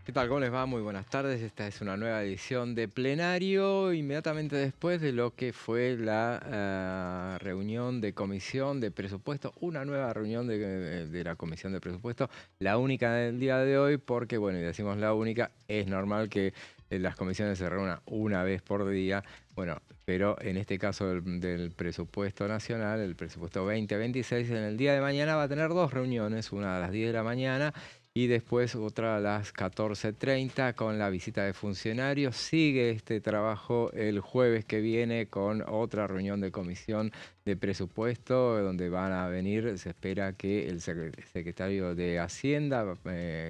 ¿Qué tal? ¿Cómo les va? Muy buenas tardes. Esta es una nueva edición de Plenario, inmediatamente después de lo que fue la reunión de comisión de presupuesto, una nueva reunión de la comisión de presupuesto, la única del día de hoy, porque, bueno, y decimos la única, es normal que las comisiones se reúnan una vez por día, bueno, pero en este caso del presupuesto nacional, el presupuesto 2026, en el día de mañana va a tener dos reuniones, una a las 10 de la mañana y después otra a las 14:30 con la visita de funcionarios. Sigue este trabajo el jueves que viene con otra reunión de comisión de presupuesto donde van a venir, se espera que el secretario de Hacienda,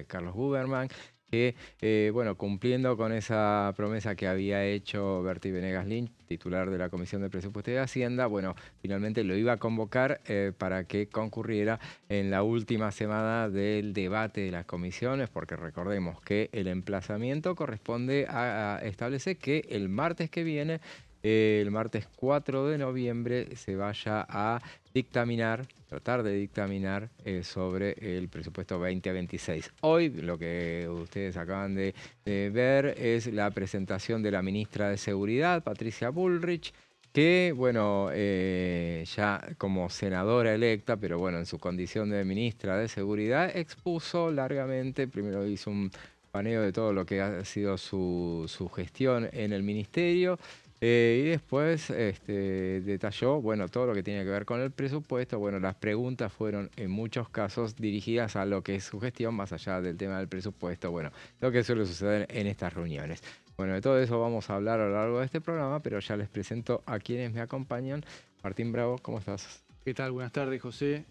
Carlos Buberman, que, bueno, cumpliendo con esa promesa que había hecho Bertie Venegas Lynch, titular de la Comisión de Presupuesto y de Hacienda, bueno, finalmente lo iba a convocar para que concurriera en la última semana del debate de las comisiones, porque recordemos que el emplazamiento corresponde a establecer que el martes que viene, el martes 4 de noviembre, se vaya a dictaminar, tratar de dictaminar sobre el presupuesto 2026. Hoy lo que ustedes acaban de ver es la presentación de la ministra de Seguridad, Patricia Bullrich, que, bueno, ya como senadora electa, pero bueno, en su condición de ministra de Seguridad, expuso largamente, primero hizo un paneo de todo lo que ha sido su gestión en el ministerio, y después detalló, bueno, todo lo que tiene que ver con el presupuesto. Bueno, las preguntas fueron en muchos casos dirigidas a lo que es su gestión, más allá del tema del presupuesto, bueno, lo que suele suceder en estas reuniones. Bueno, de todo eso vamos a hablar a lo largo de este programa, pero ya les presento a quienes me acompañan. Martín Bravo, ¿cómo estás? ¿Qué tal? Buenas tardes, José,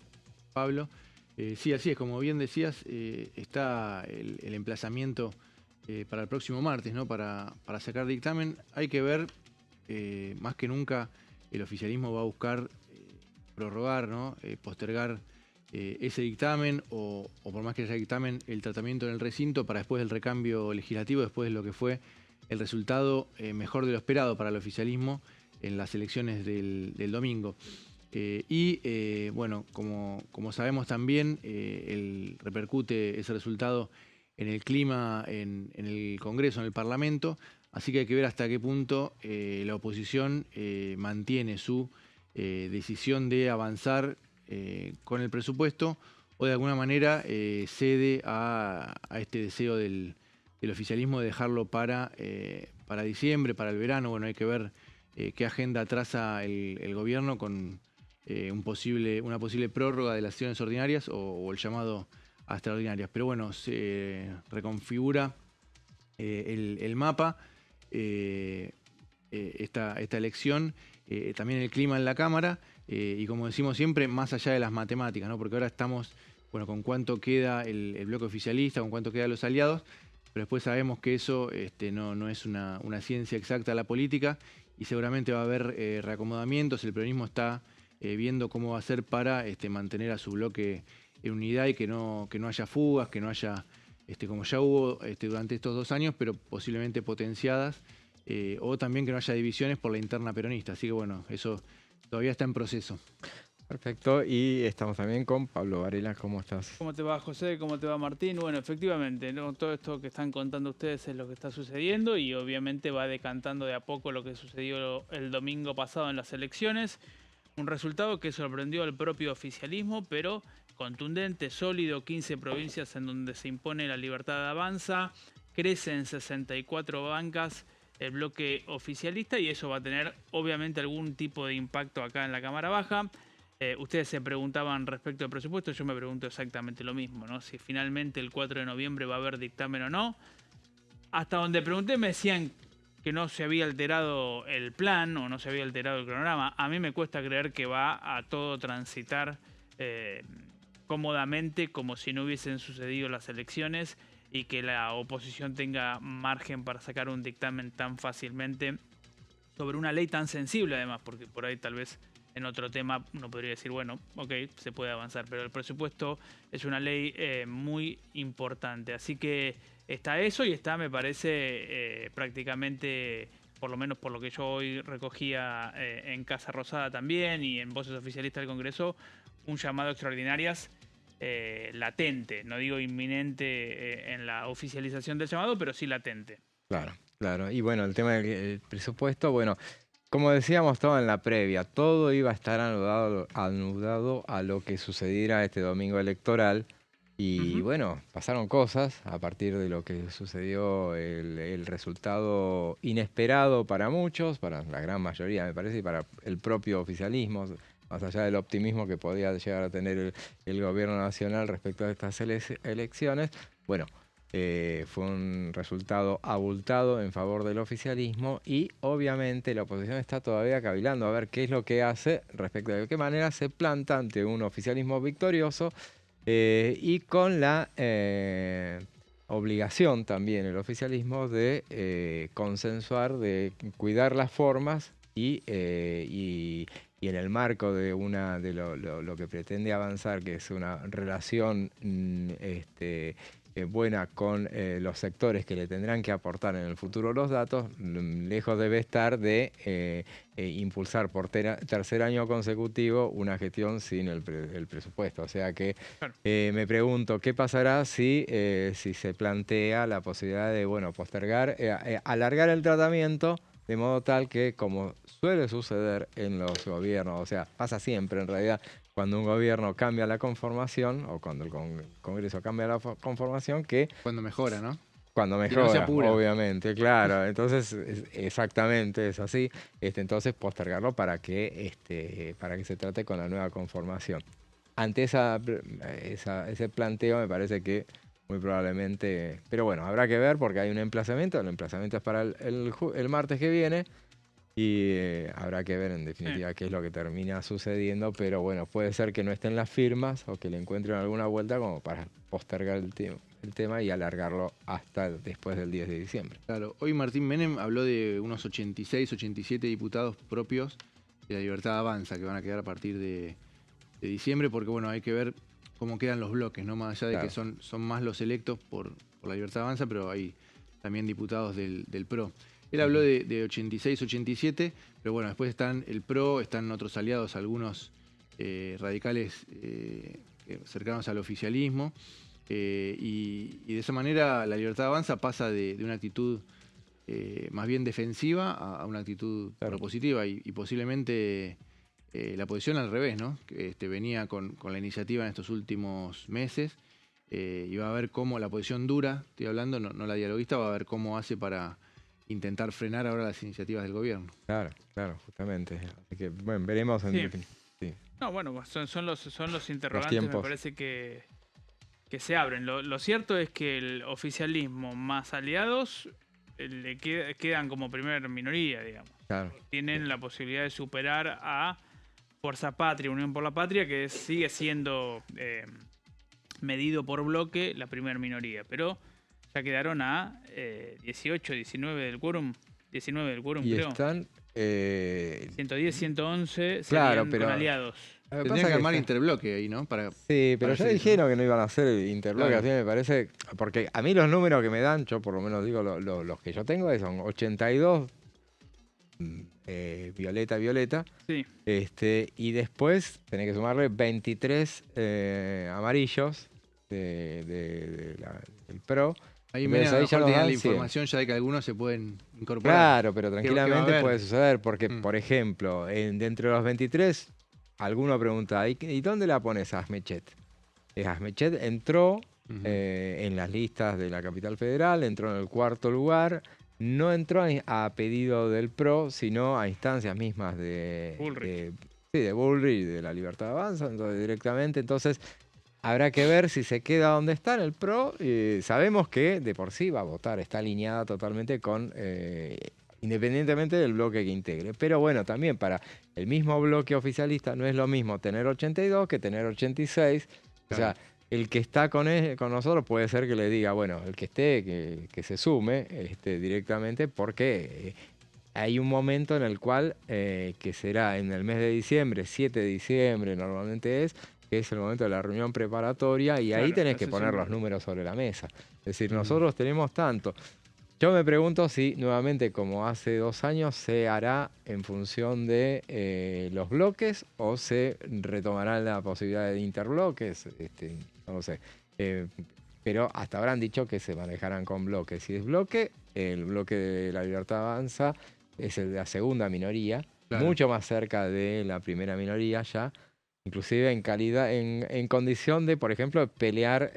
Pablo. Sí, así es, como bien decías, está el emplazamiento para el próximo martes, ¿no? Para sacar dictamen. Hay que ver, más que nunca, el oficialismo va a buscar prorrogar, ¿no? Postergar ese dictamen o por más que haya dictamen, el tratamiento en el recinto para después del recambio legislativo, después de lo que fue el resultado mejor de lo esperado para el oficialismo en las elecciones del domingo. Bueno, como sabemos también, repercute ese resultado en el clima, en el Congreso, en el Parlamento, así que hay que ver hasta qué punto la oposición mantiene su decisión de avanzar con el presupuesto o de alguna manera cede a este deseo del oficialismo de dejarlo para diciembre, para el verano. Bueno, hay que ver qué agenda traza el gobierno con una posible prórroga de las sesiones ordinarias o el llamado a extraordinarias. Pero bueno, se reconfigura el mapa, esta elección, también el clima en la Cámara y como decimos siempre, más allá de las matemáticas, ¿no? Porque ahora estamos, bueno, con cuánto queda el bloque oficialista, con cuánto quedan los aliados, pero después sabemos que eso no es una ciencia exacta de la política y seguramente va a haber reacomodamientos. El peronismo está viendo cómo va a ser para mantener a su bloque en unidad y que no haya fugas, que no haya, como ya hubo durante estos 2 años, pero posiblemente potenciadas, o también que no haya divisiones por la interna peronista. Así que bueno, eso todavía está en proceso. Perfecto, y estamos también con Pablo Varela, ¿cómo estás? ¿Cómo te va, José? ¿Cómo te va, Martín? Bueno, efectivamente, ¿no? Todo esto que están contando ustedes es lo que está sucediendo y obviamente va decantando de a poco lo que sucedió el domingo pasado en las elecciones. Un resultado que sorprendió al propio oficialismo, pero contundente, sólido, 15 provincias en donde se impone la libertad de avanza, crece en 64 bancas el bloque oficialista y eso va a tener obviamente algún tipo de impacto acá en la Cámara Baja. Ustedes se preguntaban respecto al presupuesto, yo me pregunto exactamente lo mismo, ¿no? Si finalmente el 4 de noviembre va a haber dictamen o no. Hasta donde pregunté me decían que no se había alterado el plan o no se había alterado el cronograma. A mí me cuesta creer que va a todo transitar cómodamente como si no hubiesen sucedido las elecciones y que la oposición tenga margen para sacar un dictamen tan fácilmente sobre una ley tan sensible además, porque por ahí tal vez en otro tema uno podría decir, bueno, ok, se puede avanzar, pero el presupuesto es una ley muy importante. Así que está eso y está, me parece, prácticamente, por lo menos por lo que yo hoy recogía en Casa Rosada también y en Voces Oficialistas del Congreso, un llamado a extraordinarias latente, no digo inminente en la oficialización del llamado, pero sí latente. Claro, claro. Y bueno, el tema del presupuesto, bueno, como decíamos todo en la previa, todo iba a estar anudado a lo que sucediera este domingo electoral. Y bueno, pasaron cosas a partir de lo que sucedió, el resultado inesperado para muchos, para la gran mayoría me parece, y para el propio oficialismo, más allá del optimismo que podía llegar a tener el gobierno nacional respecto a estas elecciones. Bueno, fue un resultado abultado en favor del oficialismo y obviamente la oposición está todavía cavilando a ver qué es lo que hace respecto de qué manera se planta ante un oficialismo victorioso. Y con la obligación también el oficialismo de consensuar, de cuidar las formas y en el marco de lo que pretende avanzar, que es una relación buena con los sectores que le tendrán que aportar en el futuro los datos, lejos debe estar de impulsar por tercer año consecutivo una gestión sin el presupuesto. O sea que Claro. me pregunto, ¿qué pasará si se plantea la posibilidad de postergar, alargar el tratamiento de modo tal que, como suele suceder en los gobiernos, o sea, pasa siempre en realidad, cuando un gobierno cambia la conformación o cuando el Congreso cambia la conformación, que Cuando mejora, ¿no? cuando Que no se mejora, apura. obviamente, claro. Entonces, exactamente es así. Entonces, postergarlo para que se trate con la nueva conformación. Ante ese planteo, me parece que muy probablemente... Pero bueno, habrá que ver porque hay un emplazamiento. El emplazamiento es para el martes que viene. Y habrá que ver en definitiva qué es lo que termina sucediendo, pero bueno, puede ser que no estén las firmas o que le encuentren alguna vuelta como para postergar el tema y alargarlo hasta después del 10 de diciembre. Claro, hoy Martín Menem habló de unos 86, 87 diputados propios de la Libertad Avanza que van a quedar a partir de diciembre, porque bueno, hay que ver cómo quedan los bloques, ¿no? Más allá de Claro. que son más los electos por la Libertad Avanza, pero hay también diputados del PRO. Él habló de 86, 87, pero bueno, después están el PRO, están otros aliados, algunos radicales cercanos al oficialismo, y de esa manera la Libertad Avanza pasa de una actitud más bien defensiva a una actitud propositiva y posiblemente la posición al revés, ¿no? Que venía con la iniciativa en estos últimos meses y va a ver cómo la posición dura, estoy hablando, no la dialoguista, va a ver cómo hace para intentar frenar ahora las iniciativas del gobierno. Claro, justamente. Así que, bueno, veremos en definitiva. Sí. No, bueno, son los interrogantes, me parece que se abren. Lo cierto es que el oficialismo más aliados le quedan como primer minoría, digamos. Claro. Tienen la posibilidad de superar a Fuerza Patria, Unión por la Patria, que sigue siendo medido por bloque la primer minoría, pero ya quedaron a 18, 19 del quórum. 19 del quórum, Y creo. están... 110, 111 claro, serían pero con aliados. Tendrían que armar interbloque ahí, ¿no? Sí, pero ya dijeron que no iban a hacer interbloque, Claro. así me parece, porque a mí los números que me dan, yo por lo menos digo los que yo tengo, son 82 violeta, Sí. Y después tenés que sumarle 23 amarillos del PRO. Ahí Entonces, Menem a lo ya mejor nos tiene dan la 100. información ya de que algunos se pueden incorporar. Claro, pero ¿Qué va a tranquilamente haber? puede suceder, porque, por ejemplo, dentro de los 23, alguno pregunta, ¿y dónde la pones a Asmechet? Asmechet entró en las listas de la capital federal, entró en el 4º lugar, no entró a pedido del PRO, sino a instancias mismas de Bullrich. de Bullrich y de la Libertad Avanza, entonces directamente, habrá que ver si se queda donde está en el PRO. Sabemos que de por sí va a votar, está alineada totalmente con, independientemente del bloque que integre. Pero bueno, también para el mismo bloque oficialista no es lo mismo tener 82 que tener 86. Claro. O sea, el que está con nosotros puede ser que le diga, bueno, el que esté, que se sume directamente, porque hay un momento en el cual, que será en el mes de diciembre, 7 de diciembre normalmente es el momento de la reunión preparatoria, y ahí tenés que poner los números sobre la mesa. Es decir, nosotros tenemos tanto. Yo me pregunto si nuevamente, como hace 2 años, se hará en función de los bloques o se retomará la posibilidad de interbloques, no lo sé. Eh, pero hasta ahora han dicho que se manejarán con bloques. Si es bloque, el bloque de La Libertad Avanza es el de la segunda minoría, Claro. mucho más cerca de la primera minoría ya, inclusive en calidad, en condición de, por ejemplo, pelear,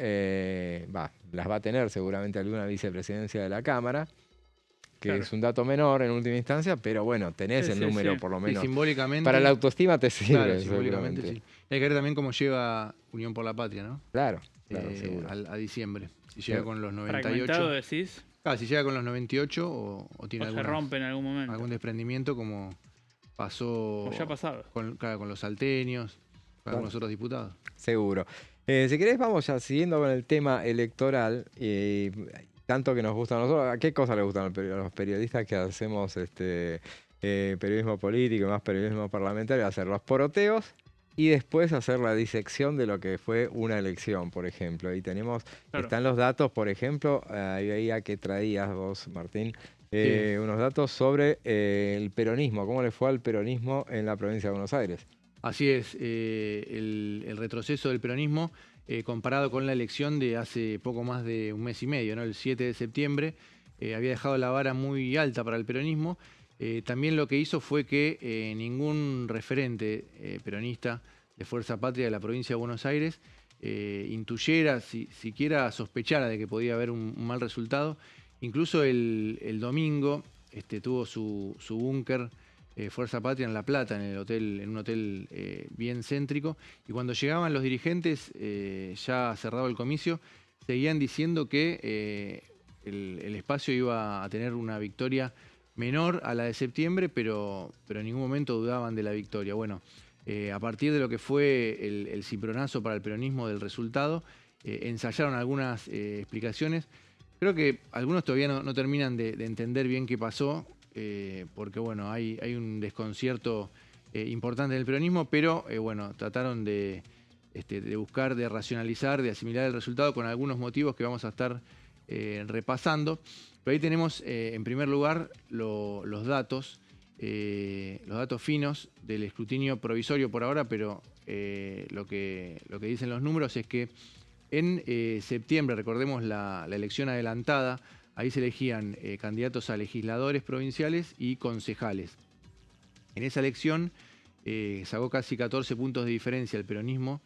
las va a tener seguramente alguna vicepresidencia de la Cámara, que Claro. es un dato menor en última instancia, pero bueno, tenés Sí, el sí, número sí. por lo Sí, menos. simbólicamente. Para la autoestima te sirve, Claro, simbólicamente seguramente. sí. Hay que ver también cómo llega Unión por la Patria, ¿no? Claro, seguro. A diciembre. Si llega con los Fragmentado, 98. decís, Claro, si llega con los 98 o tiene o se rompe en algún momento. algún desprendimiento como pasó O ya ha pasado. con los salteños, con algunos otros diputados. Seguro. Si querés, vamos ya siguiendo con el tema electoral. Tanto que nos gusta a nosotros. ¿A qué cosa le gustan a los periodistas que hacemos periodismo político y más periodismo parlamentario? Hacer los poroteos y después hacer la disección de lo que fue una elección, por ejemplo. Y tenemos, Claro. están los datos, por ejemplo, ahí veía que traías vos, Martín, Sí. unos datos sobre el peronismo. ¿Cómo le fue al peronismo en la provincia de Buenos Aires? Así es, el retroceso del peronismo comparado con la elección de hace poco más de un mes y medio, ¿no? El 7 de septiembre, había dejado la vara muy alta para el peronismo. También lo que hizo fue que ningún referente peronista de Fuerza Patria de la provincia de Buenos Aires intuyera, siquiera sospechara de que podía haber un mal resultado. Incluso el domingo tuvo su búnker Fuerza Patria en La Plata, en un hotel bien céntrico, y cuando llegaban los dirigentes, ya cerrado el comicio, seguían diciendo que el espacio iba a tener una victoria menor a la de septiembre, pero en ningún momento dudaban de la victoria. Bueno, a partir de lo que fue el cimbronazo para el peronismo del resultado, ensayaron algunas explicaciones. Creo que algunos todavía no terminan de entender bien qué pasó, porque bueno, hay un desconcierto importante en el peronismo, pero bueno, trataron de buscar, de racionalizar, de asimilar el resultado con algunos motivos que vamos a estar repasando. Pero ahí tenemos en primer lugar los datos finos del escrutinio provisorio por ahora, pero lo que dicen los números es que en septiembre, recordemos la elección adelantada, ahí se elegían candidatos a legisladores provinciales y concejales. En esa elección sacó casi 14 puntos de diferencia el peronismo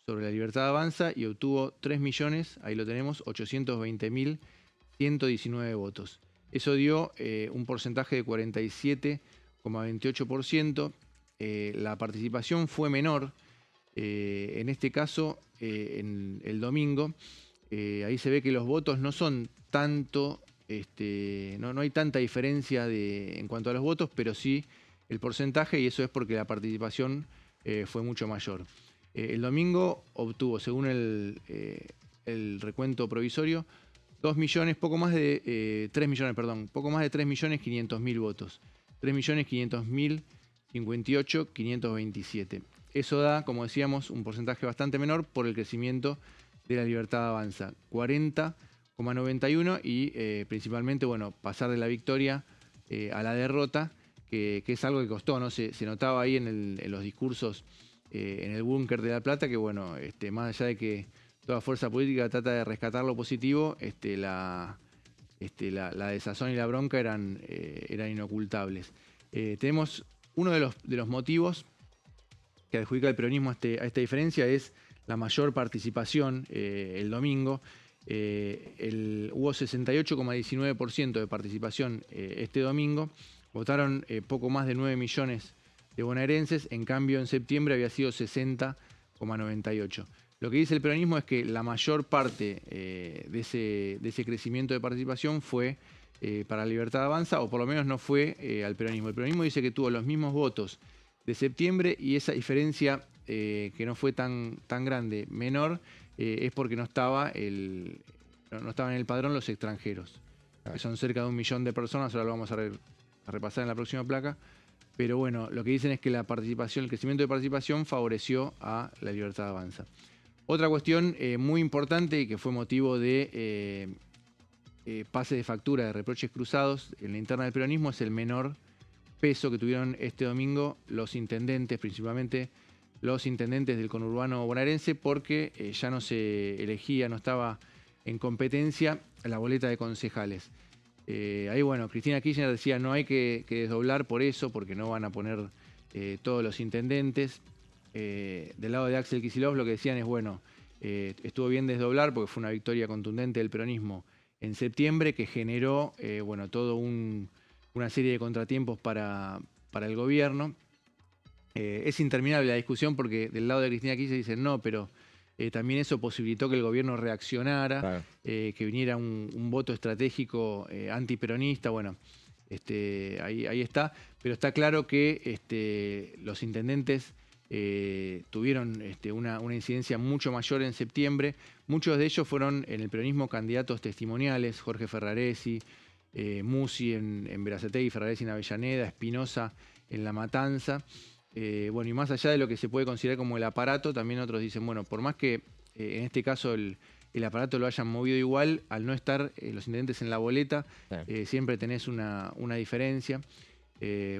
sobre La Libertad Avanza y obtuvo 3 millones, ahí lo tenemos, 820.119 votos. Eso dio un porcentaje de 47,28%. La participación fue menor. En este caso, en el domingo, ahí se ve que los votos no son tanto, no hay tanta diferencia en cuanto a los votos, pero sí el porcentaje, y eso es porque la participación fue mucho mayor. El domingo obtuvo, según el recuento provisorio, 3 millones, poco más de 3.500.000 votos. 3.500.058.527. Eso da, como decíamos, un porcentaje bastante menor por el crecimiento de La Libertad Avanza, 40,91, y principalmente, bueno, pasar de la victoria a la derrota, que es algo que costó, ¿no? Se notaba ahí en los discursos en el búnker de La Plata, que bueno, más allá de que toda fuerza política trata de rescatar lo positivo, la desazón y la bronca eran inocultables. Tenemos uno de los motivos que adjudica el peronismo a esta diferencia es la mayor participación el domingo. Hubo 68,19% de participación este domingo. Votaron poco más de 9 millones de bonaerenses. En cambio, en septiembre había sido 60,98%. Lo que dice el peronismo es que la mayor parte de ese crecimiento de participación fue para La Libertad Avanza, o por lo menos no fue al peronismo. El peronismo dice que tuvo los mismos votos de septiembre, y esa diferencia que no fue tan grande, menor, es porque no estaban en el padrón los extranjeros, que son cerca de 1 millón de personas. Ahora lo vamos a repasar en la próxima placa. Pero bueno, lo que dicen es que el crecimiento de participación favoreció a La Libertad Avanza. Otra cuestión muy importante y que fue motivo de pase de factura, de reproches cruzados en la interna del peronismo es el menor peso que tuvieron este domingo los intendentes, principalmente los intendentes del conurbano bonaerense, porque ya no se elegía, no estaba en competencia la boleta de concejales. Ahí, bueno, Cristina Kirchner decía no hay que desdoblar por eso, porque no van a poner todos los intendentes. Del lado de Axel Kicillof lo que decían es, bueno, estuvo bien desdoblar porque fue una victoria contundente del peronismo en septiembre que generó, bueno, todo una serie de contratiempos para el gobierno. Es interminable la discusión porque del lado de Cristina Kirchner dicen no, pero también eso posibilitó que el gobierno reaccionara, claro, que viniera un voto estratégico antiperonista. Bueno, ahí está, pero está claro que los intendentes tuvieron una incidencia mucho mayor en septiembre. Muchos de ellos fueron en el peronismo candidatos testimoniales: Jorge Ferraresi, Musi en Berazategui, Ferraresi en Avellaneda, Espinosa en La Matanza. Bueno, y más allá de lo que se puede considerar como el aparato, también otros dicen, bueno, por más que en este caso el aparato lo hayan movido igual, al no estar los intendentes en la boleta, siempre tenés una diferencia.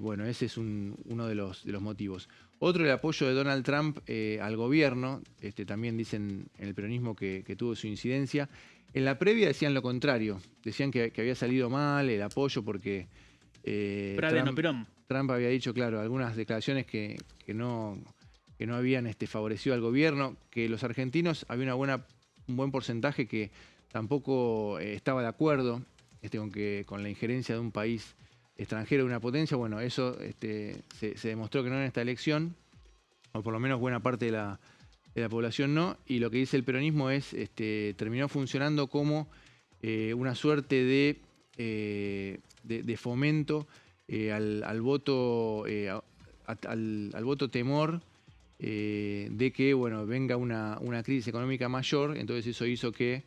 Bueno, ese es uno de los motivos. Otro, el apoyo de Donald Trump al gobierno, también dicen en el peronismo que tuvo su incidencia. En la previa decían lo contrario, decían que había salido mal el apoyo porque Trump había dicho, claro, algunas declaraciones que no habían favorecido al gobierno, que los argentinos había un buen porcentaje que tampoco estaba de acuerdo con la injerencia de un país extranjero, de una potencia. Bueno, eso se demostró que no en esta elección, o por lo menos buena parte de la población no, y lo que dice el peronismo es, terminó funcionando como una suerte de fomento al voto temor de que, bueno, venga una crisis económica mayor. Entonces eso hizo que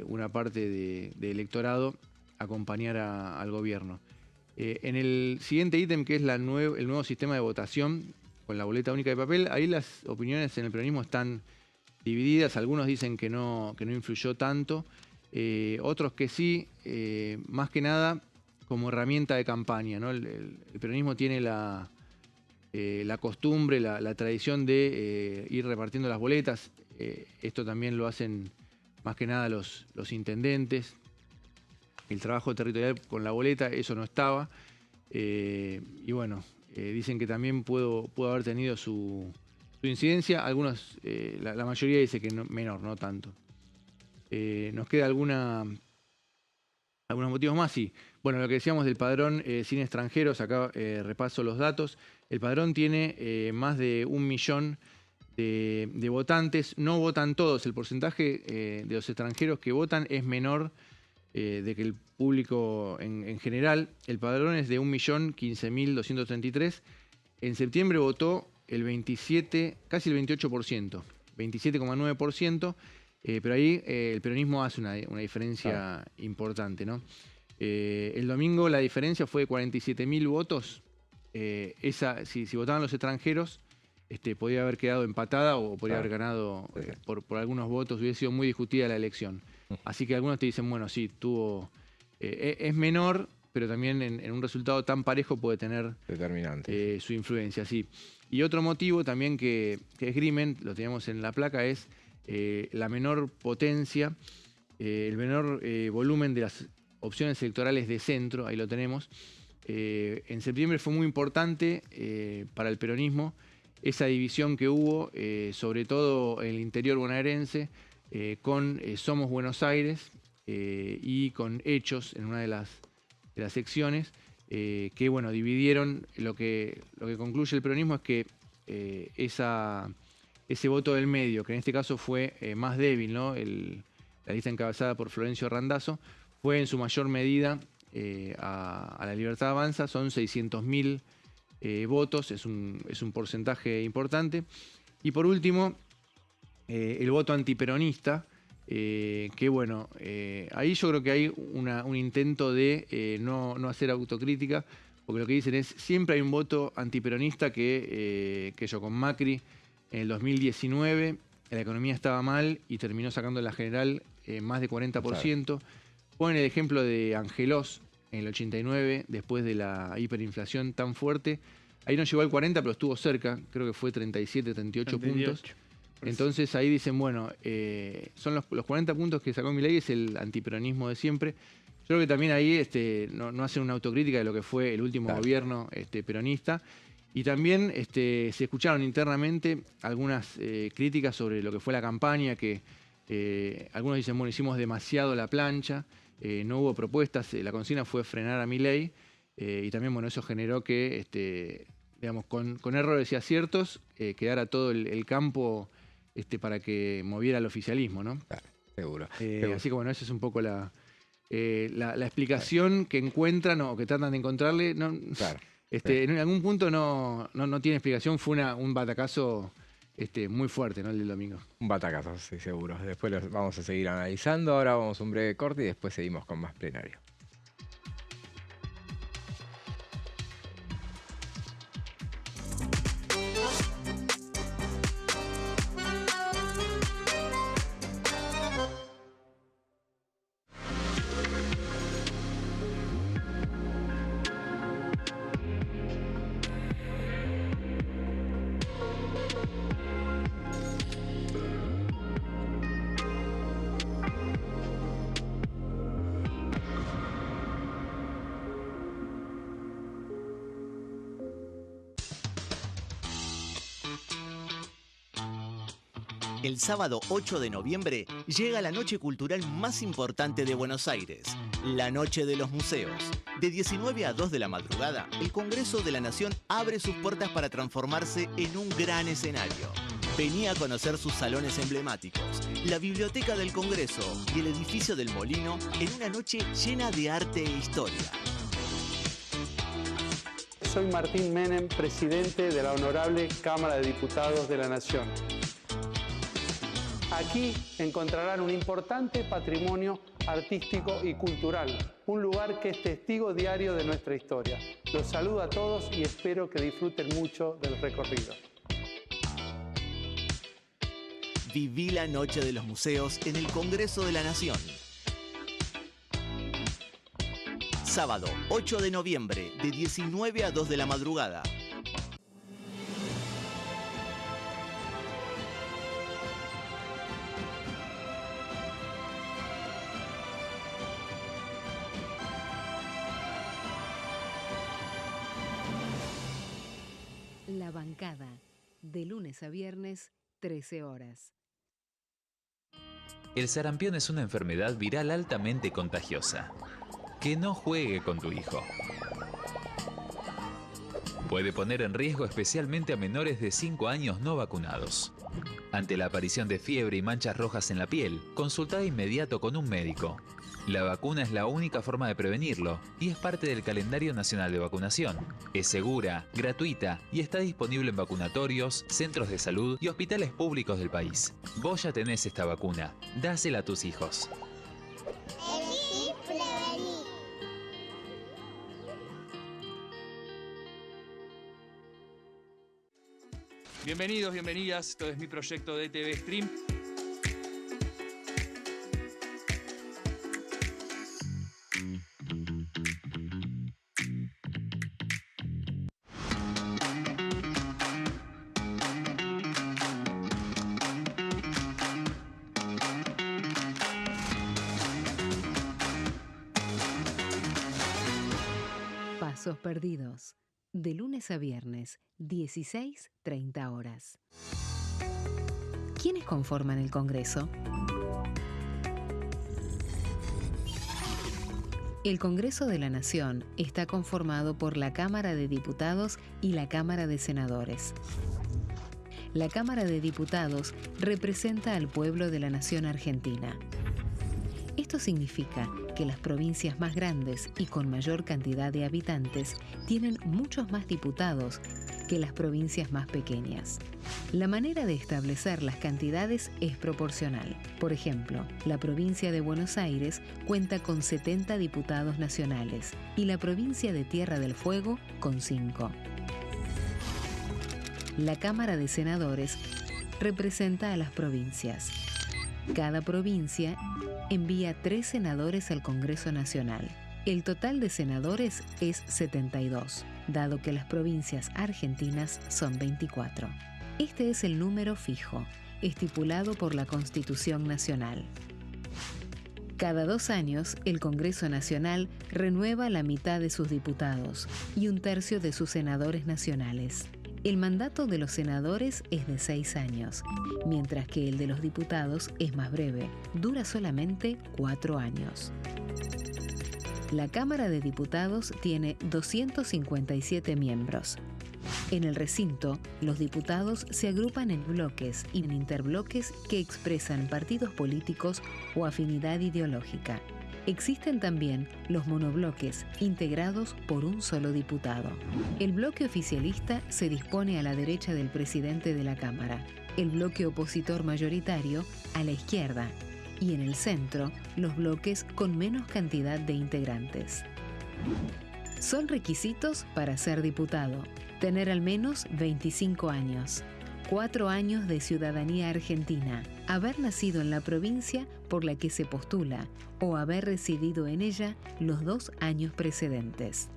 una parte de electorado acompañara al gobierno. En el siguiente ítem, que es el nuevo sistema de votación con la boleta única de papel, ahí las opiniones en el peronismo están divididas. Algunos dicen que no influyó tanto, otros que sí, más que nada como herramienta de campaña, ¿no? El peronismo tiene la costumbre, la tradición de ir repartiendo las boletas. Esto también lo hacen más que nada los intendentes. El trabajo territorial con la boleta, eso no estaba. Y bueno, dicen que también pudo haber tenido su incidencia. Algunos, la mayoría dice que no, menor, no tanto. ¿Nos queda algunos motivos más? Sí. Bueno, lo que decíamos del padrón sin extranjeros, acá repaso los datos. El padrón tiene más de 1 millón de votantes. No votan todos. El porcentaje de los extranjeros que votan es menor de que el público en general. El padrón es de 1.015.233. En septiembre votó el 27, casi el 28%, 27,9%. Pero ahí el peronismo hace una diferencia importante, ¿no? El domingo la diferencia fue de 47.000 votos. Si votaban los extranjeros, podía haber quedado empatada o podría haber ganado por algunos votos. Hubiera sido muy discutida la elección. Así que algunos te dicen, bueno, sí, es menor, pero también en un resultado tan parejo puede tener determinante su influencia, sí. Y otro motivo también que esgrimen, lo teníamos en la placa, es la menor potencia, el menor volumen de las opciones electorales de centro. Ahí lo tenemos. En septiembre fue muy importante para el peronismo esa división que hubo, sobre todo en el interior bonaerense, con Somos Buenos Aires y con Hechos en una de las secciones, que bueno, dividieron. Lo que concluye el peronismo es que ese voto del medio, que en este caso fue más débil, ¿no? La lista encabezada por Florencio Randazzo, fue en su mayor medida a La Libertad Avanza. Son 600.000 votos, es un porcentaje importante. Y por último, el voto antiperonista, que bueno, ahí yo creo que hay un intento de no hacer autocrítica, porque lo que dicen es, siempre hay un voto antiperonista que yo con Macri en el 2019, la economía estaba mal y terminó sacando en la general más de 40%. Claro. Ponen el ejemplo de Angelos en el 89, después de la hiperinflación tan fuerte. Ahí no llegó al 40, pero estuvo cerca, creo que fue 37, 38 puntos. Entonces ahí dicen, bueno, son los 40 puntos que sacó Milei, es el antiperonismo de siempre. Yo creo que también ahí no hacen una autocrítica de lo que fue el último gobierno peronista. Y también se escucharon internamente algunas críticas sobre lo que fue la campaña, que algunos dicen, bueno, hicimos demasiado la plancha, no hubo propuestas, la consigna fue frenar a Milei, y también, bueno, eso generó que, digamos, con errores y aciertos, quedara todo el campo para que moviera el oficialismo, ¿no? Claro, seguro. Así que, bueno, esa es un poco la explicación que encuentran o que tratan de encontrarle. No, Claro. En algún punto no tiene explicación, fue un batacazo muy fuerte, ¿no? El del domingo. Un batacazo, sí, seguro. Después lo vamos a seguir analizando. Ahora vamos a un breve corte y después seguimos con más plenario. El sábado 8 de noviembre llega la noche cultural más importante de Buenos Aires, la Noche de los Museos. De 19 a 2 de la madrugada, el Congreso de la Nación abre sus puertas para transformarse en un gran escenario. Vení a conocer sus salones emblemáticos, la Biblioteca del Congreso y el edificio del Molino en una noche llena de arte e historia. Soy Martín Menem, presidente de la Honorable Cámara de Diputados de la Nación. Aquí encontrarán un importante patrimonio artístico y cultural, un lugar que es testigo diario de nuestra historia. Los saludo a todos y espero que disfruten mucho del recorrido. Viví la Noche de los Museos en el Congreso de la Nación. Sábado 8 de noviembre, de 19 a 2 de la madrugada. La Bancada, de lunes a viernes, 13 horas. El sarampión es una enfermedad viral altamente contagiosa. Que no juegue con tu hijo. Puede poner en riesgo especialmente a menores de 5 años no vacunados. Ante la aparición de fiebre y manchas rojas en la piel, consulta de inmediato con un médico. La vacuna es la única forma de prevenirlo y es parte del calendario nacional de vacunación. Es segura, gratuita y está disponible en vacunatorios, centros de salud y hospitales públicos del país. Vos ya tenés esta vacuna. Dásela a tus hijos. Bienvenidos, bienvenidas. Esto es mi proyecto de TV Stream. Pasos perdidos. De lunes a viernes, 16:30 horas. ¿Quiénes conforman el Congreso? El Congreso de la Nación está conformado por la Cámara de Diputados y la Cámara de Senadores. La Cámara de Diputados representa al pueblo de la nación argentina. Esto significa que las provincias más grandes y con mayor cantidad de habitantes tienen muchos más diputados que las provincias más pequeñas. La manera de establecer las cantidades es proporcional. Por ejemplo, la provincia de Buenos Aires cuenta con 70 diputados nacionales y la provincia de Tierra del Fuego con 5. La Cámara de Senadores representa a las provincias. Cada provincia envía 3 senadores al Congreso Nacional. El total de senadores es 72, dado que las provincias argentinas son 24. Este es el número fijo, estipulado por la Constitución Nacional. Cada 2 años, el Congreso Nacional renueva la mitad de sus diputados y 1/3 de sus senadores nacionales. El mandato de los senadores es de 6 años, mientras que el de los diputados es más breve, dura solamente 4 años. La Cámara de Diputados tiene 257 miembros. En el recinto, los diputados se agrupan en bloques y en interbloques que expresan partidos políticos o afinidad ideológica. Existen también los monobloques, integrados por un solo diputado. El bloque oficialista se dispone a la derecha del presidente de la Cámara, el bloque opositor mayoritario a la izquierda, y en el centro, los bloques con menos cantidad de integrantes. Son requisitos para ser diputado: tener al menos 25 años, 4 años de ciudadanía argentina, haber nacido en la provincia por la que se postula o haber residido en ella los 2 años precedentes.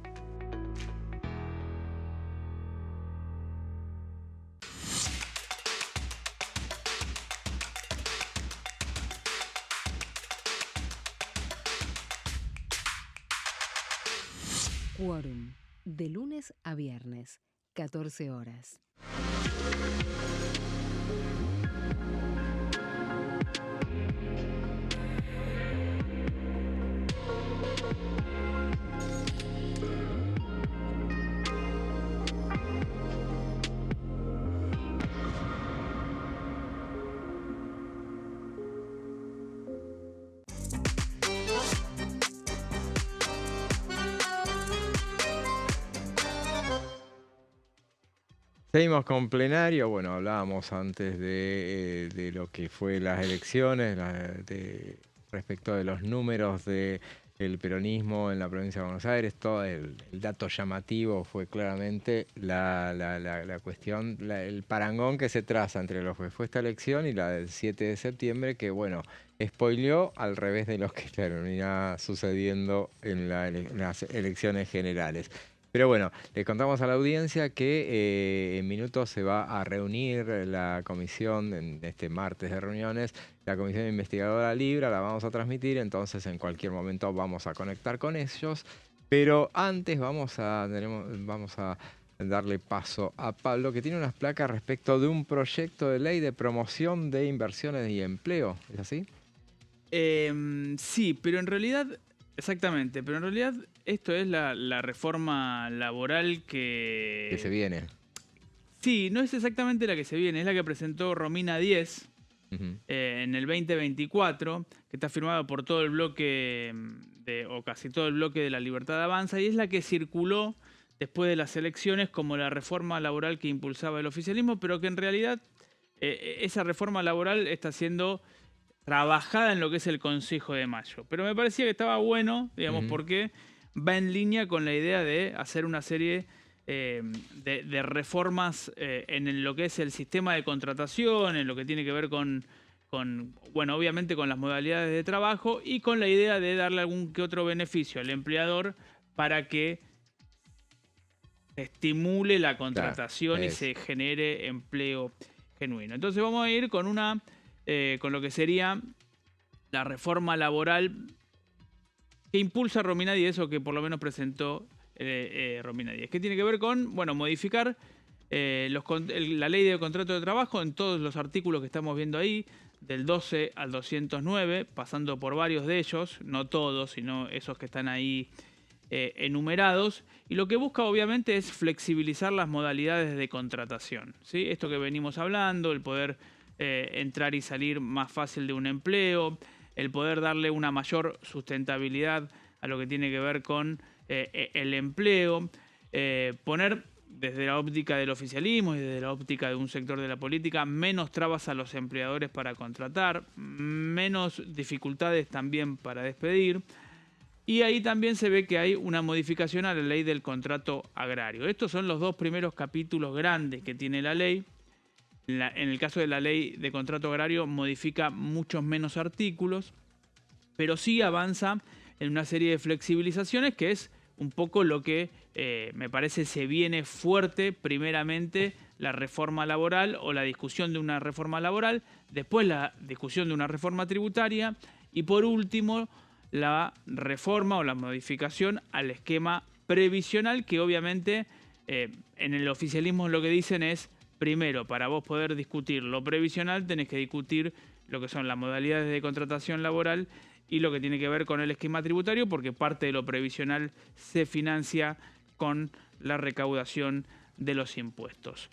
Quórum, de lunes a viernes, 14 horas. Seguimos con plenario. Bueno, hablábamos antes de lo que fue las elecciones, respecto de los números del peronismo en la provincia de Buenos Aires. Todo el dato llamativo fue claramente la cuestión, el parangón que se traza entre lo que fue esta elección y la del 7 de septiembre, que bueno, spoileó al revés de lo que termina sucediendo en las elecciones generales. Pero bueno, le contamos a la audiencia que en minutos se va a reunir la comisión, en este martes de reuniones, la comisión investigadora Libra, la vamos a transmitir, entonces en cualquier momento vamos a conectar con ellos. Pero antes vamos a darle paso a Pablo, que tiene unas placas respecto de un proyecto de ley de promoción de inversiones y empleo. ¿Es así? Sí, pero en realidad... Exactamente, pero en realidad esto es la reforma laboral que se viene. Sí, no es exactamente la que se viene, es la que presentó Romina Díez en el 2024, que está firmada por todo el bloque, o casi todo el bloque de La Libertad Avanza, y es la que circuló después de las elecciones como la reforma laboral que impulsaba el oficialismo, pero que en realidad esa reforma laboral está siendo trabajada en lo que es el Consejo de Mayo. Pero me parecía que estaba bueno, digamos, porque va en línea con la idea de hacer una serie de reformas en lo que es el sistema de contratación, en lo que tiene que ver con, bueno, obviamente con las modalidades de trabajo y con la idea de darle algún que otro beneficio al empleador para que estimule la contratación y se genere empleo genuino. Entonces vamos a ir con con lo que sería la reforma laboral que impulsa Romina Díez, o que por lo menos presentó Romina Díez, que tiene que ver con, bueno, modificar la ley de contrato de trabajo en todos los artículos que estamos viendo ahí, del 12 al 209, pasando por varios de ellos, no todos, sino esos que están ahí enumerados, y lo que busca obviamente es flexibilizar las modalidades de contratación, ¿sí? Esto que venimos hablando, el poder entrar y salir más fácil de un empleo, el poder darle una mayor sustentabilidad a lo que tiene que ver con el empleo, poner desde la óptica del oficialismo y desde la óptica de un sector de la política menos trabas a los empleadores para contratar, menos dificultades también para despedir. Y ahí también se ve que hay una modificación a la ley del contrato agrario. Estos son los 2 primeros capítulos grandes que tiene la ley. En el caso de la ley de contrato agrario modifica muchos menos artículos, pero sí avanza en una serie de flexibilizaciones que es un poco lo que me parece se viene fuerte, primeramente la reforma laboral o la discusión de una reforma laboral, después la discusión de una reforma tributaria y por último la reforma o la modificación al esquema previsional que obviamente en el oficialismo lo que dicen es, primero, para vos poder discutir lo previsional tenés que discutir lo que son las modalidades de contratación laboral y lo que tiene que ver con el esquema tributario, porque parte de lo previsional se financia con la recaudación de los impuestos.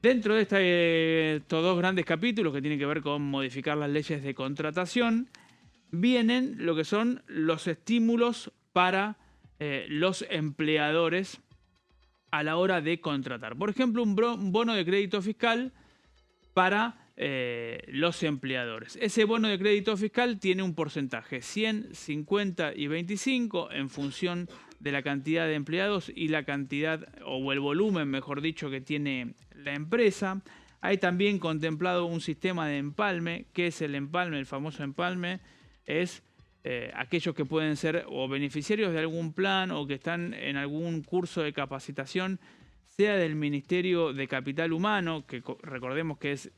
Dentro de estos dos grandes capítulos que tienen que ver con modificar las leyes de contratación, vienen lo que son los estímulos para los empleadores a la hora de contratar. Por ejemplo, un bono de crédito fiscal para los empleadores. Ese bono de crédito fiscal tiene un porcentaje 100, 50 y 25 en función de la cantidad de empleados y la cantidad o el volumen, mejor dicho, que tiene la empresa. Hay también contemplado un sistema de empalme. ¿Qué es el empalme? El famoso empalme es aquellos que pueden ser o beneficiarios de algún plan o que están en algún curso de capacitación, sea del Ministerio de Capital Humano, que recordemos que es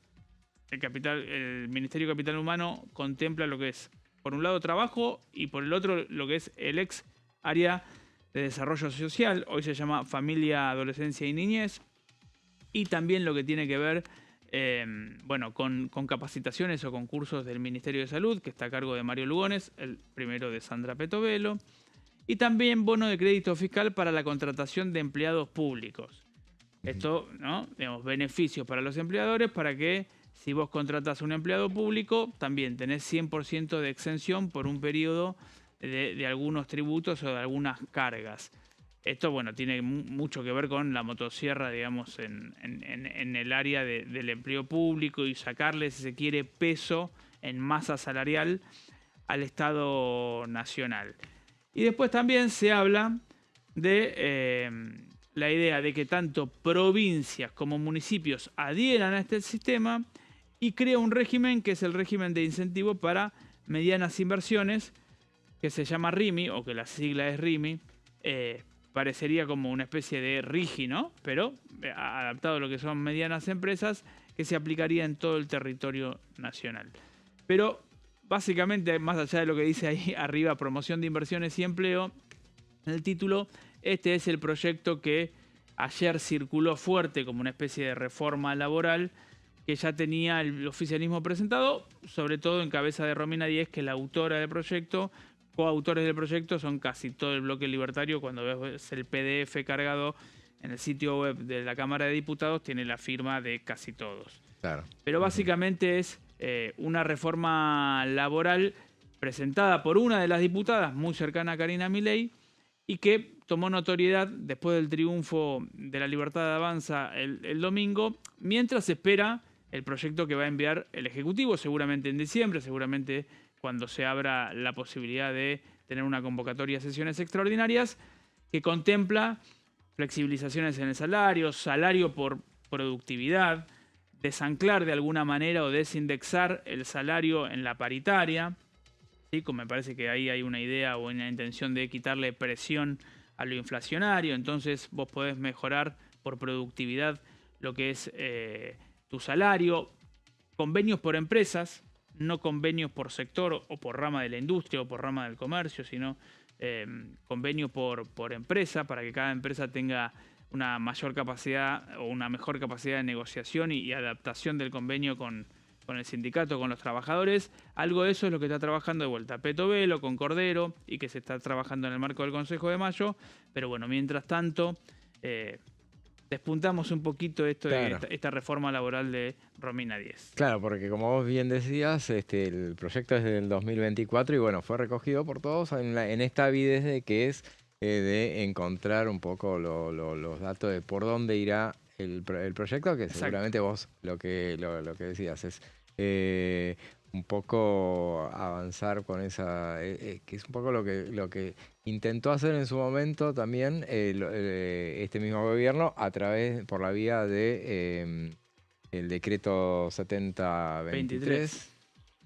el Ministerio de Capital Humano contempla lo que es, por un lado, trabajo y por el otro, lo que es el ex área de desarrollo social, hoy se llama Familia, Adolescencia y Niñez, y también lo que tiene que ver con capacitaciones o concursos del Ministerio de Salud, que está a cargo de Mario Lugones, el primero de Sandra Petovelo, y también bono de crédito fiscal para la contratación de empleados públicos. Esto, ¿no? Digamos, beneficios para los empleadores para que si vos contratas a un empleado público, también tenés 100% de exención por un periodo de algunos tributos o de algunas cargas. Esto, bueno, tiene mucho que ver con la motosierra, digamos, en el área del empleo público y sacarle, si se quiere, peso en masa salarial al Estado Nacional. Y después también se habla de la idea de que tanto provincias como municipios adhieran a este sistema y crea un régimen que es el régimen de incentivo para medianas inversiones, que se llama RIMI, o que la sigla es RIMI. Parecería como una especie de RIGI, ¿no? Pero adaptado a lo que son medianas empresas, que se aplicaría en todo el territorio nacional. Pero básicamente, más allá de lo que dice ahí arriba, promoción de inversiones y empleo, en el título, este es el proyecto que ayer circuló fuerte como una especie de reforma laboral que ya tenía el oficialismo presentado, sobre todo en cabeza de Romina Díez, que es la autora del proyecto. Coautores del proyecto son casi todo el bloque libertario. Cuando ves el PDF cargado en el sitio web de la Cámara de Diputados, tiene la firma de casi todos. Claro. Pero básicamente es una reforma laboral presentada por una de las diputadas muy cercana a Karina Milei y que tomó notoriedad después del triunfo de la Libertad Avanza el domingo, mientras se espera el proyecto que va a enviar el Ejecutivo, seguramente en diciembre, seguramente cuando se abra la posibilidad de tener una convocatoria a sesiones extraordinarias, que contempla flexibilizaciones en el salario, salario por productividad, desanclar de alguna manera o desindexar el salario en la paritaria. ¿Sí? Como me parece que ahí hay una idea o una intención de quitarle presión a lo inflacionario, entonces vos podés mejorar por productividad lo que es tu salario, convenios por empresas, no convenios por sector o por rama de la industria o por rama del comercio, sino convenio por empresa, para que cada empresa tenga una mayor capacidad o una mejor capacidad de negociación y adaptación del convenio con el sindicato, con los trabajadores. Algo de eso es lo que está trabajando de vuelta Petovelo con Cordero y que se está trabajando en el marco del Consejo de Mayo. Pero bueno, mientras tanto, despuntamos un poquito esta reforma laboral de Romina Díez. Claro, porque como vos bien decías, el proyecto es del 2024 y bueno, fue recogido por todos en esta avidez de que es de encontrar un poco los datos de por dónde irá el proyecto, que Exacto. Seguramente vos lo que decías es un poco avanzar con esa, que es un poco lo que intentó hacer en su momento también este mismo gobierno por la vía de el decreto 7023,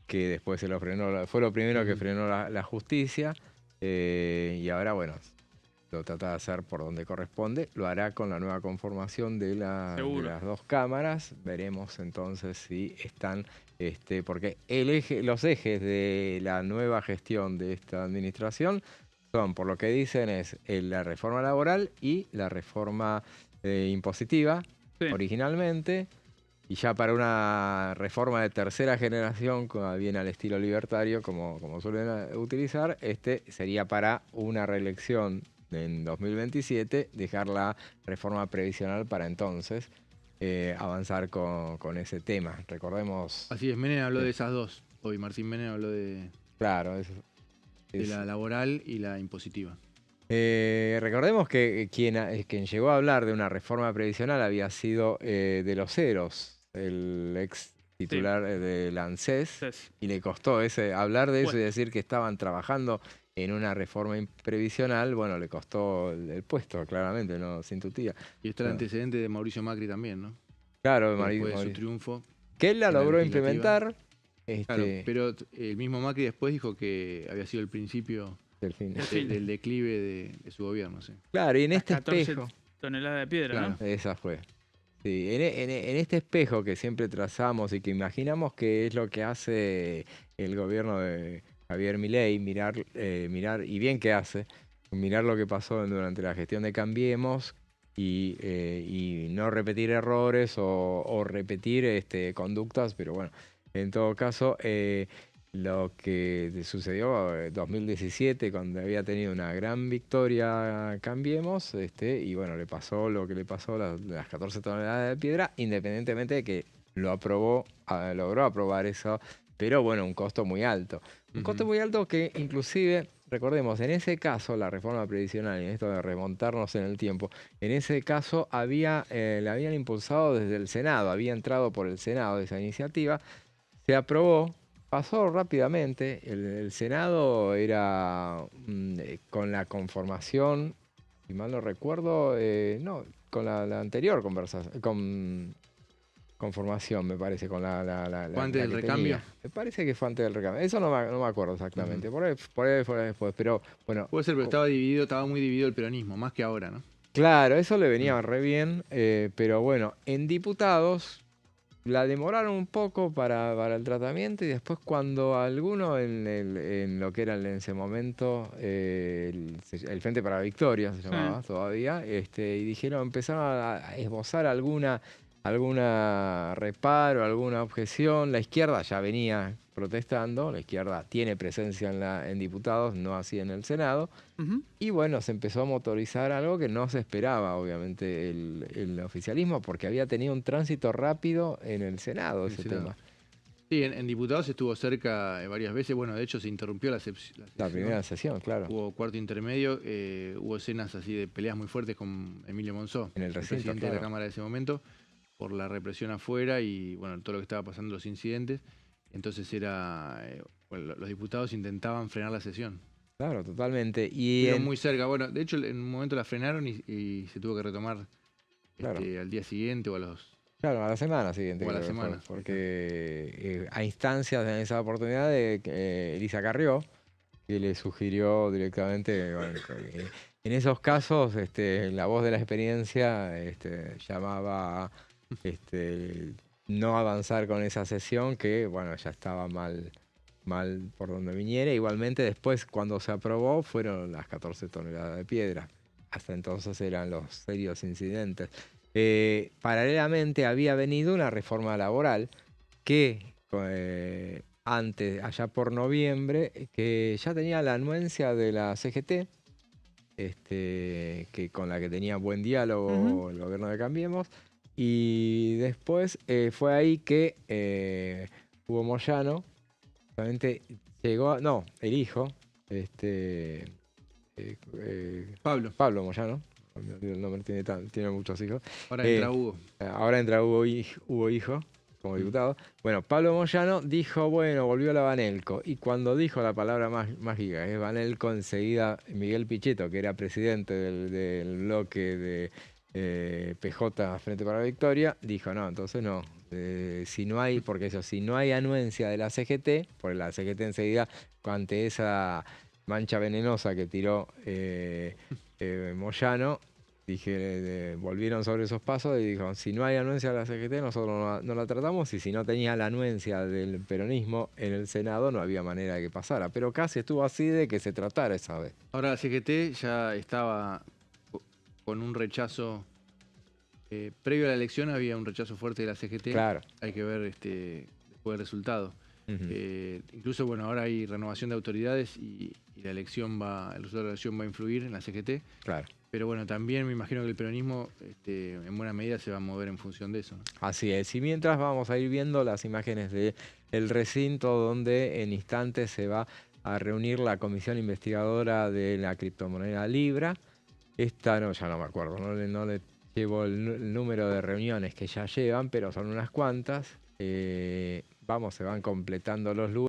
que después se lo frenó, fue lo primero que frenó la justicia, y ahora, bueno, lo trata de hacer por donde corresponde, lo hará con la nueva conformación de las 2 cámaras, veremos entonces si están, porque los ejes de la nueva gestión de esta administración son, por lo que dicen, es la reforma laboral y la reforma impositiva, originalmente, y ya para una reforma de tercera generación, bien al estilo libertario, como suelen utilizar, sería para una reelección en 2027, dejar la reforma previsional para entonces avanzar con ese tema. Recordemos... Así es, Menem habló de esas dos. Hoy Martín Menem habló de... Claro, eso. De la laboral y la impositiva. Recordemos que quien llegó a hablar de una reforma previsional había sido de los Eros, el ex titular del ANSES, y le costó hablar de eso y decir que estaban trabajando en una reforma previsional, bueno, le costó el puesto, claramente, no, sin tutía. Y está el antecedente de Mauricio Macri también, ¿no? Claro, después de su triunfo. Que él la logró implementar. Claro, pero el mismo Macri después dijo que había sido el principio del declive de su gobierno. Sí. Claro, y en este 14 espejo... toneladas de piedra, claro, ¿no? Esa fue. Sí, en este espejo que siempre trazamos y que imaginamos que es lo que hace el gobierno de Javier Milei, mirar, y bien que hace, mirar lo que pasó durante la gestión de Cambiemos y no repetir errores o repetir conductas, pero bueno, en todo caso, lo que sucedió en 2017, cuando había tenido una gran victoria Cambiemos, y bueno, le pasó lo que le pasó, las 14 toneladas de piedra, independientemente de que logró aprobar eso, pero bueno, un costo muy alto. Un costo muy alto que inclusive, recordemos, en ese caso, la reforma previsional, y en esto de remontarnos en el tiempo, en ese caso la habían impulsado desde el Senado, había entrado por el Senado esa iniciativa, se aprobó, pasó rápidamente, el Senado era con la conformación, si mal no recuerdo, con la anterior conformación, me parece, con la ¿Fue antes del recambio? Tenía. Me parece que fue antes del recambio. Eso no me acuerdo exactamente. Por ahí fue después, pero bueno. Puede ser, pero estaba muy dividido el peronismo, más que ahora, ¿no? Claro, eso le venía re bien, pero bueno, en diputados la demoraron un poco para el tratamiento, y después cuando alguno en lo que era en ese momento el Frente para la Victoria se llamaba todavía, y dijeron, empezaron a esbozar alguna reparo, alguna objeción. La izquierda ya venía protestando, la izquierda tiene presencia en diputados, no así en el Senado, y bueno, se empezó a motorizar algo que no se esperaba, obviamente, el oficialismo, porque había tenido un tránsito rápido en el Senado ese tema. Sí, en diputados estuvo cerca varias veces, bueno, de hecho se interrumpió la primera sesión, claro. Hubo cuarto intermedio, hubo escenas así de peleas muy fuertes con Emilio Monzó, en el presidente de la Cámara de ese momento, por la represión afuera y bueno, todo lo que estaba pasando, los incidentes. Entonces los diputados intentaban frenar la sesión. Claro, totalmente. Pero muy cerca. Bueno, de hecho en un momento la frenaron y se tuvo que retomar al día siguiente o a los... Claro, a la semana siguiente. O a la semana. Porque a instancias en esa oportunidad de Elisa Carrió, que le sugirió directamente... Bueno, en esos casos, la voz de la experiencia llamaba no avanzar con esa sesión, que bueno, ya estaba mal por donde viniera. Igualmente después, cuando se aprobó, fueron las 14 toneladas de piedra. Hasta entonces eran los serios incidentes. Paralelamente había venido una reforma laboral que antes, allá por noviembre, que ya tenía la anuencia de la CGT, que con la que tenía buen diálogo el gobierno de Cambiemos. Y después fue ahí que Hugo Moyano, realmente llegó, el hijo, Pablo Moyano, el nombre tiene muchos hijos. Ahora entra Hugo. Ahora entra Hugo hijo, como diputado. Bueno, Pablo Moyano dijo, bueno, volvió a la Banelco. Y cuando dijo la palabra mágica, que es Banelco, enseguida Miguel Pichetto, que era presidente del bloque de PJ Frente para la Victoria, dijo, no, entonces no, si no hay, porque eso, si no hay anuencia de la CGT, porque la CGT enseguida, ante esa mancha venenosa que tiró Moyano, volvieron sobre esos pasos y dijeron, si no hay anuencia de la CGT, nosotros no la tratamos, y si no tenía la anuencia del peronismo en el Senado, no había manera de que pasara. Pero casi estuvo así de que se tratara esa vez. Ahora la CGT ya estaba con un rechazo, previo a la elección había un rechazo fuerte de la CGT. Claro. Hay que ver después el resultado. Incluso, bueno, ahora hay renovación de autoridades y el resultado de la elección va a influir en la CGT. Claro. Pero bueno, también me imagino que el peronismo en buena medida se va a mover en función de eso, ¿no? Así es. Y mientras vamos a ir viendo las imágenes del recinto donde en instantes se va a reunir la comisión investigadora de la criptomoneda Libra. Esta no, ya no me acuerdo, no le llevo el número de reuniones que ya llevan, pero son unas cuantas. Se van completando los lugares.